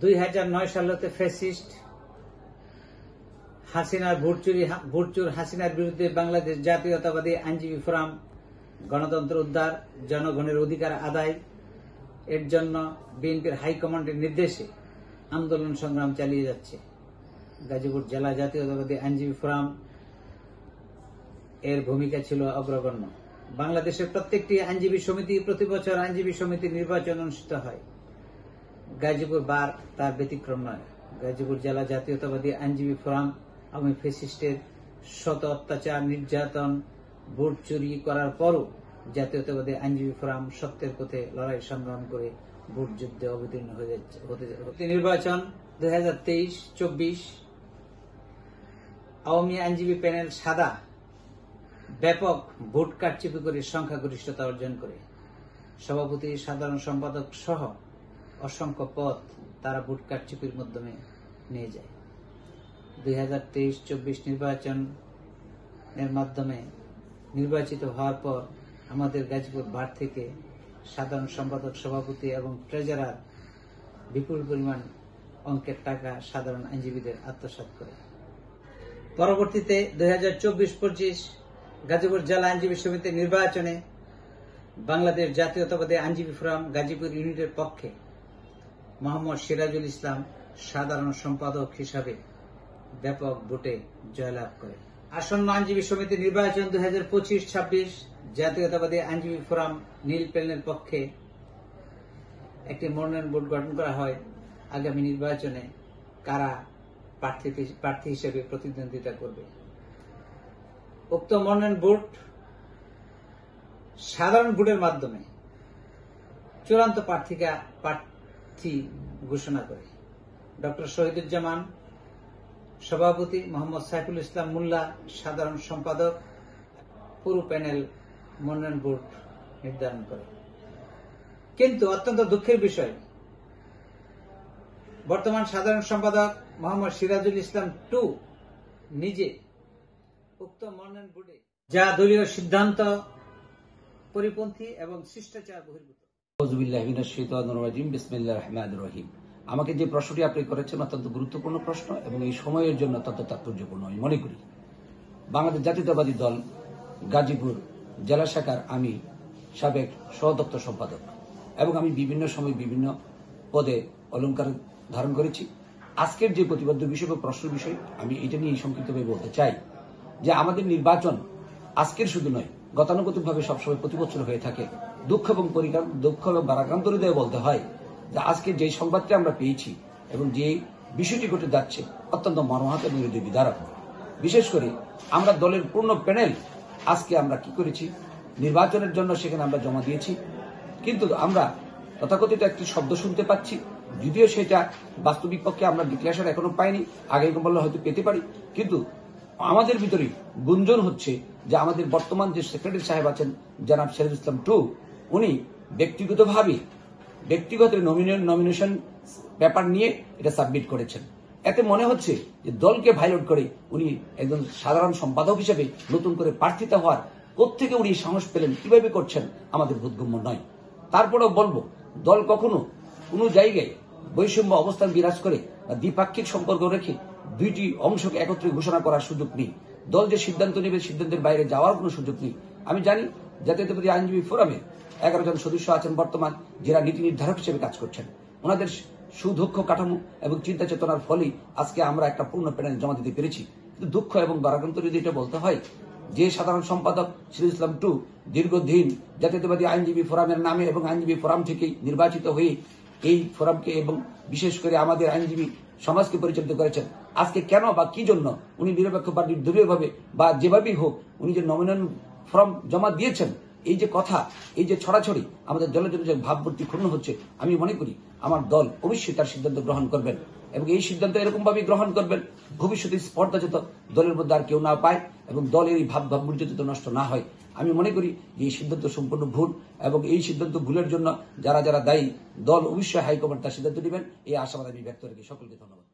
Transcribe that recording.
2009 সালেতে fascist হাসিনার ভোটচুর হাসিনার বিরুদ্ধে বাংলাদেশ জাতীয়তাবাদী আইনজীবী ফোরাম গণতন্ত্র উদ্ধার, জনগণের অধিকার আদায় এর জন্য বিএনপির হাইকমান্ডের নির্দেশে আন্দোলন সংগ্রাম চালিয়ে যাচ্ছে। গাজীপুর জেলা জাতীয়তাবাদী আইনজীবী ফোরাম এর ভূমিকা ছিল অগ্রগণ্য। বাংলাদেশের প্রত্যেকটি আইনজীবী সমিতি প্রতি বছর আইনজীবী সমিতির নির্বাচন অনুষ্ঠিত হয়। গাজীপুর বার তার ব্যতিক্রম নয়। গাজীপুর জেলা জাতীয়তাবাদী আইনজীবী ফোরাম আওয়ামী ফ্যাসিস্টের শত অত্যাচার, নির্যাতন, ভোট চুরি করার পরও জাতীয়তাবাদী আইনজীবী ফোরাম সত্যের পথে লড়াই সংগ্রাম করে ভোট যুদ্ধে অবতীর্ণ হতে নির্বাচন 2023-24 আওয়ামী আইনজীবী প্যানেল সাদা ব্যাপক ভোট কারচুপি করে সংখ্যাগরিষ্ঠতা অর্জন করে। সভাপতি, সাধারণ সম্পাদক সহ অসংখ্য পদ তারা ভোট কারচুপির মাধ্যমে নিয়ে যায়। 2023-24 নির্বাচনের মাধ্যমে নির্বাচিত হওয়ার পর আমাদের গাজীপুর বার থেকে সাধারণ সম্পাদক, সভাপতি এবং ট্রেজারার বিপুল পরিমাণ অঙ্কের টাকা সাধারণ আইনজীবীদের আত্মসাৎ করে। পরবর্তীতে 2024-25 গাজীপুর জেলা আইনজীবী সমিতির নির্বাচনে বাংলাদেশ জাতীয়তাবাদী আইনজীবী ফোরাম গাজীপুর ইউনিটের পক্ষে মোহাম্মদ সিরাজুল ইসলাম সাধারণ সম্পাদক হিসাবে ব্যাপক ভোটে জয়লাভ করে। আসন্ন আইনজীবী সমিতি নির্বাচন 2025-26 জাতীয়তাবাদী আইনজীবী ফোরাম নীল প্যানেলের পক্ষে একটি মনোনয়ন বোর্ড গঠন করা হয়। আগামী নির্বাচনে কারা প্রার্থী হিসেবে প্রতিদ্বন্দ্বিতা করবে। উক্ত মনোনয়ন বোর্ড সাধারণ ভোটের মাধ্যমে চূড়ান্ত প্রার্থী ঘোষণা করে। ডক্টর শহীদুজ্জামান সভাপতি, মোহাম্মদ সাইফুল ইসলাম মোল্লা সাধারণ সম্পাদক, পুরো প্যানেল মনোনয়ন বোর্ড নির্ধারণ করে। কিন্তু অত্যন্ত দুঃখের বিষয়, বর্তমান সাধারণ সম্পাদক মোহাম্মদ সিরাজুল ইসলাম নিজে উক্ত মনোনয়ন বোর্ডে যা দলীয় সিদ্ধান্ত পরিপন্থী এবং শিষ্টাচার বহির্ভূত। বিসমিল্লাহির রহমানির রহিম। আমাকে যে প্রশ্নটি আপনি করেছেন অত্যন্ত গুরুত্বপূর্ণ প্রশ্ন এবং এই সময়ের জন্য অত্যন্ত তাৎপর্যপূর্ণ আমি মনে করি। বাংলাদেশ জাতীয়তাবাদী দল গাজীপুর জেলা শাখার আমি সাবেক সহদপ্তর সম্পাদক এবং আমি বিভিন্ন সময় বিভিন্ন পদে অলংকার ধারণ করেছি। আজকের যে প্রতিবদ্ধ বিষয় বা প্রশ্ন বিষয় আমি এটা নিয়ে সংক্ষিপ্তভাবে বলতে চাই যে আমাদের নির্বাচন আজকের শুধু নয়, গতানুগতিকভাবে সবসময় প্রতি বছর হয়ে থাকে। দুঃখ এবং ভারাক্রান্ত হৃদয়ে বলতে হয় যে আজকে যে সংবাদটি আমরা পেয়েছি এবং যে বিষয়টি ঘটে যাচ্ছে অত্যন্ত মর্মাহত এবং হৃদয় বিদারক। বিশেষ করে আমরা দলের পূর্ণ প্যানেল আজকে আমরা কি করেছি, নির্বাচনের জন্য সেখানে আমরা জমা দিয়েছি। কিন্তু আমরা তথাকথিত একটি শব্দ শুনতে পাচ্ছি, যদিও সেটা বাস্তবিক পক্ষে আমরা ডিক্লারেশন এখনো পাইনি, আগে বললে হয়তো পেতে পারি। কিন্তু আমাদের ভিতরে গুঞ্জন হচ্ছে যে আমাদের বর্তমান যে সেক্রেটারি সাহেব আছেন জনাব সিরাজুল ইসলাম উনি ব্যক্তিগত নমিনেশন পেপার নিয়ে এটা সাবমিট করেছেন। এতে মনে হচ্ছে যে দলকে ভাইলেট করে উনি একজন সাধারণ সম্পাদক হিসেবে নতুন করে প্রার্থিতা হওয়ার কোত্থেকে উনি সাহস পেলেন, কিভাবে করছেন আমাদের বোধগম্য নয়। তারপরেও বলবো, দল কখনো কোনো জায়গায় বৈষম্য অবস্থান বিরাজ করে বা দ্বিপাক্ষিক সম্পর্ক রেখে দুইটি অংশকে একত্রে ঘোষণা করার সুযোগ নেই। দল যে সিদ্ধান্ত নেবে সিদ্ধান্তের বাইরে যাওয়ার কোনো সুযোগ নেই। আমি জানি জাতীয়তাবাদী আইনজীবী ফোরামের 11 জন সদস্য আছেন বর্তমান, যারা নীতি নির্ধারক হিসেবে কাজ করছেন। ওনাদের সুদক্ষ কাঠামো এবং চিন্তা চেতনার ফলেই আজকে আমরা একটা পূর্ণ প্যানেল জমা দিতে পেরেছি। কিন্তু দুঃখ এবং ভারাক্রান্ত যদি এটা বলতে হয় যে সাধারণ সম্পাদক সিরাজুল ইসলাম দীর্ঘদিন জাতীয়তাবাদী আইনজীবী ফোরামের নামে এবং আইনজীবী ফোরাম থেকেই নির্বাচিত হয়ে এই ফোরামকে এবং বিশেষ করে আমাদের আইনজীবী সমাজকে পরিচালিত করেছেন। আজকে কেন বা কি জন্য উনি নিরপেক্ষ বা নির্দলীয়ভাবে বা যেভাবেই হোক উনি যে নমিনেশন ফর্ম জমা দিয়েছেন, এই যে কথা, এই যে ছড়াছড়ি আমাদের দলের জন্য যে ভাবমূর্তি ক্ষুণ্ণ হচ্ছে, আমি মনে করি আমার দল অবশ্যই তার সিদ্ধান্ত গ্রহণ করবেন এবং এই সিদ্ধান্ত এরকম ভাবে গ্রহণ করবেন ভবিষ্যতে স্পর্ধা যত দলের মধ্যে আর কেউ না পায় এবং দলের এই ভাবমূর্তি যত নষ্ট না হয়। আমি মনে করি এই সিদ্ধান্ত সম্পূর্ণ ভুল এবং এই সিদ্ধান্ত ভুলের জন্য যারা যারা দায়ী দল অবশ্যই হাইকমান্ড তার সিদ্ধান্ত নেবেন, এই আশাবাদ আমি ব্যক্ত রেখে সকলকে ধন্যবাদ।